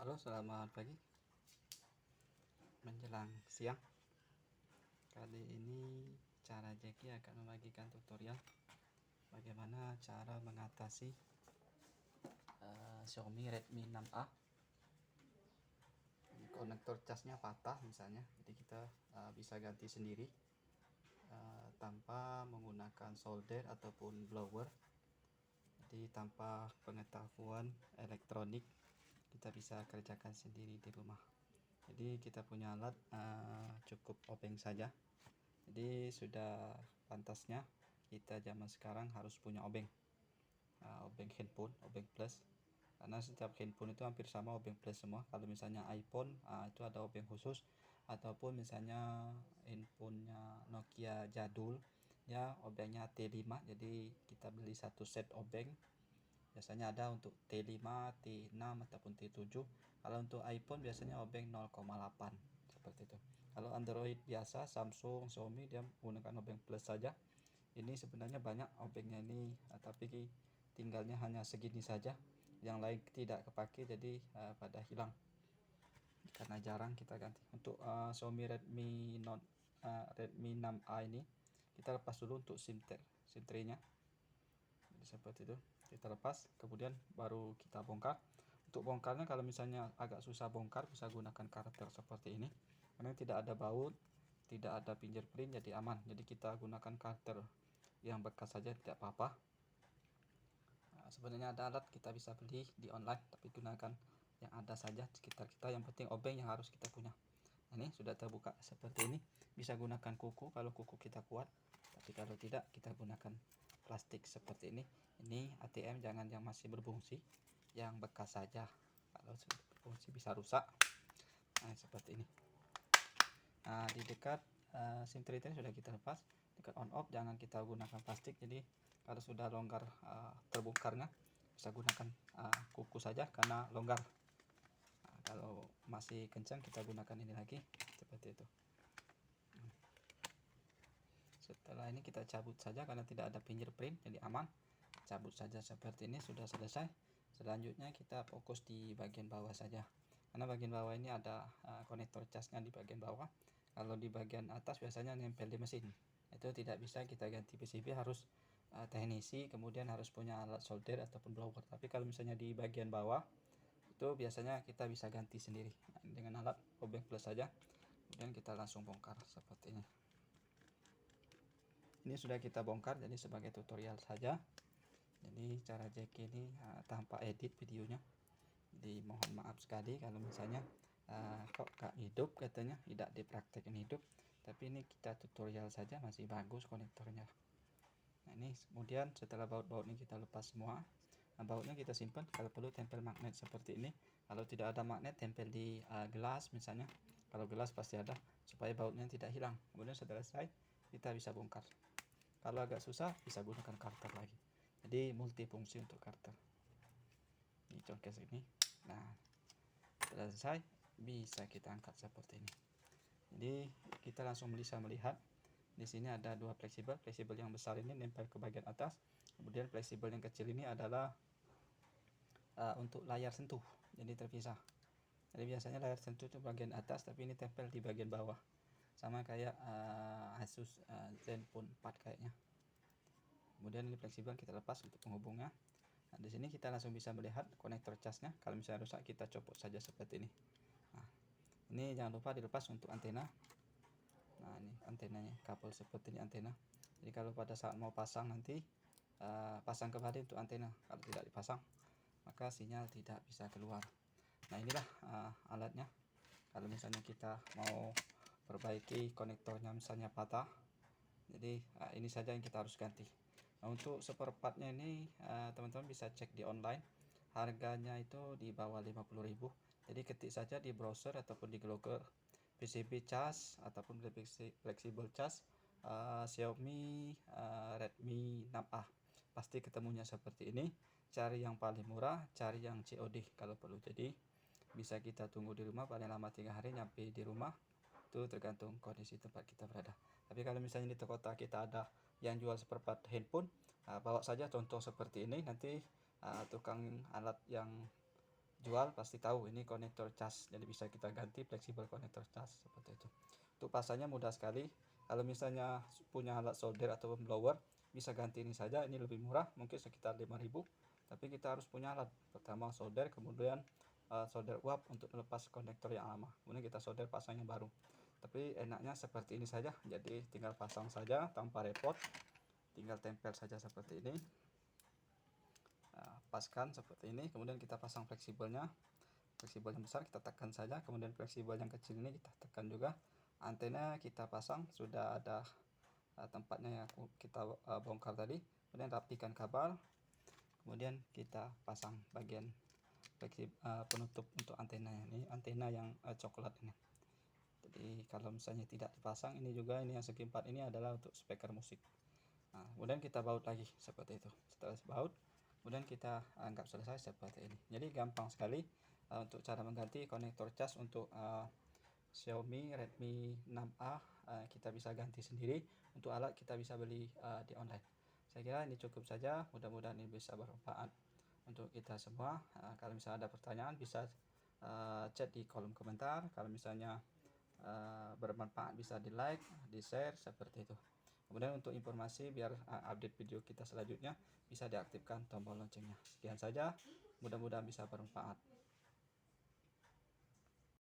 Halo, selamat pagi menjelang siang. Kali ini cara Jeki akan membagikan tutorial bagaimana cara mengatasi Xiaomi Redmi 6A. Konektor casnya patah misalnya, jadi kita bisa ganti sendiri tanpa menggunakan solder ataupun blower. Jadi tanpa pengetahuan elektronik kita bisa kerjakan sendiri di rumah. Jadi kita punya alat cukup obeng saja. Jadi sudah pantasnya kita zaman sekarang harus punya obeng, obeng handphone, obeng plus, karena setiap handphone itu hampir sama obeng plus semua. Kalau misalnya iPhone itu ada obeng khusus, ataupun misalnya handphonenya Nokia jadul ya obengnya T5, jadi kita beli satu set obeng. Biasanya ada untuk T5, T6 ataupun T7. Kalau untuk iPhone biasanya obeng 0,8 seperti itu. Kalau Android biasa Samsung, Xiaomi dia menggunakan obeng plus saja. Ini sebenarnya banyak obengnya ini, tapi tinggalnya hanya segini saja. Yang lain tidak kepake, jadi pada hilang karena jarang kita ganti. Untuk Xiaomi Redmi 6A ini kita lepas dulu untuk SIM tray-nya. Jadi seperti itu, kita lepas, kemudian baru kita bongkar. Untuk bongkarnya kalau misalnya agak susah bongkar, bisa gunakan karter seperti ini, karena tidak ada baut, tidak ada fingerprint, jadi aman. Jadi kita gunakan karter yang bekas saja, tidak apa-apa. Sebenarnya ada alat kita bisa beli di online, tapi gunakan yang ada saja sekitar kita, yang penting obeng yang harus kita punya. Ini sudah terbuka seperti ini, bisa gunakan kuku kalau kuku kita kuat, tapi kalau tidak kita gunakan plastik seperti ini. Ini ATM jangan yang masih berfungsi, yang bekas saja, kalau sudah berfungsi bisa rusak. Seperti ini. Di dekat SIM tray sudah kita lepas, dekat on off jangan kita gunakan plastik. Jadi kalau sudah longgar terbongkarnya, bisa gunakan kuku saja karena longgar. Kalau masih kencang kita gunakan ini lagi, seperti itu. Setelah ini kita cabut saja karena tidak ada fingerprint, jadi aman. Cabut saja seperti ini, sudah selesai. Selanjutnya kita fokus di bagian bawah saja, karena bagian bawah ini ada konektor casnya di bagian bawah. Kalau di bagian atas biasanya nempel di mesin, itu tidak bisa kita ganti PCB, harus teknisi, kemudian harus punya alat solder ataupun blower. Tapi kalau misalnya di bagian bawah itu biasanya kita bisa ganti sendiri dengan alat obeng plus saja. Kemudian kita langsung bongkar seperti ini. Ini sudah kita bongkar, jadi sebagai tutorial saja. Jadi cara Jack ini tanpa edit videonya, jadi mohon maaf sekali kalau misalnya kok gak hidup, katanya tidak dipraktekin hidup, tapi ini kita tutorial saja, masih bagus konektornya. Nah ini kemudian setelah baut-baut ini kita lepas semua. Bautnya kita simpan, kalau perlu tempel magnet seperti ini. Kalau tidak ada magnet, tempel di gelas misalnya. Kalau gelas pasti ada, supaya bautnya tidak hilang. Kemudian setelah selesai kita bisa bongkar. Kalau agak susah bisa gunakan karter lagi, jadi multifungsi untuk karter. Ini congkes ini. Nah setelah selesai bisa kita angkat seperti ini. Jadi kita langsung bisa melihat di sini ada dua fleksibel. Fleksibel yang besar ini nempel ke bagian atas, kemudian fleksibel yang kecil ini adalah untuk layar sentuh, jadi terpisah. Jadi biasanya layar sentuh itu bagian atas, tapi ini tempel di bagian bawah, sama kayak Asus Zenfone 4 kayaknya. Kemudian ini fleksibel, kita lepas untuk penghubungnya. Nah, di sini kita langsung bisa melihat konektor casnya. Kalau misalnya rusak kita copot saja seperti ini. Nah, ini jangan lupa dilepas untuk antena. Nah ini antenanya, kabel seperti ini antena. Jadi kalau pada saat mau pasang nanti pasang kembali untuk antena. Kalau tidak dipasang maka sinyal tidak bisa keluar. Nah inilah alatnya. Kalau misalnya kita mau perbaiki konektornya misalnya patah, jadi ini saja yang kita harus ganti. Nah untuk seperempatnya ini teman-teman bisa cek di online, harganya itu di bawah 50.000. Jadi ketik saja di browser ataupun di Google PCB cas ataupun flexible cas Xiaomi Redmi 6A, pasti ketemunya seperti ini. Cari yang paling murah, cari yang COD kalau perlu. Jadi bisa kita tunggu di rumah, paling lama 3 hari nyampe di rumah, itu tergantung kondisi tempat kita berada. Tapi kalau misalnya di kota kita ada yang jual seperempat handphone, bawa saja contoh seperti ini. Nanti tukang alat yang jual pasti tahu ini konektor cas, jadi bisa kita ganti fleksibel konektor cas seperti itu. Untuk pasangnya mudah sekali. Kalau misalnya punya alat solder atau blower, bisa ganti ini saja, ini lebih murah, mungkin sekitar 5.000. Tapi kita harus punya alat, pertama solder, kemudian solder uap untuk melepas konektor yang lama, kemudian kita solder pasang yang baru. Tapi enaknya seperti ini saja, jadi tinggal pasang saja tanpa repot, tinggal tempel saja seperti ini. Paskan seperti ini, kemudian kita pasang fleksibelnya. Fleksibel yang besar kita tekan saja, kemudian fleksibel yang kecil ini kita tekan juga. Antena kita pasang, sudah ada tempatnya yang kita bongkar tadi, kemudian rapikan kabel, kemudian kita pasang bagian penutup untuk antenanya. Ini antena yang coklat ini. Jadi kalau misalnya tidak dipasang, ini juga, ini yang segi 4 ini adalah untuk speaker musik. Nah, kemudian kita baut lagi seperti itu. Setelah baut, kemudian kita anggap selesai seperti ini. Jadi gampang sekali untuk cara mengganti konektor cas untuk Xiaomi Redmi 6A. Kita bisa ganti sendiri. Untuk alat kita bisa beli di online. Saya kira ini cukup saja, mudah-mudahan ini bisa bermanfaat untuk kita semua. Kalau misalnya ada pertanyaan bisa chat di kolom komentar. Kalau misalnya bermanfaat bisa di like, di share seperti itu. Kemudian untuk informasi biar update video kita selanjutnya bisa diaktifkan tombol loncengnya. Sekian saja, mudah-mudahan bisa bermanfaat.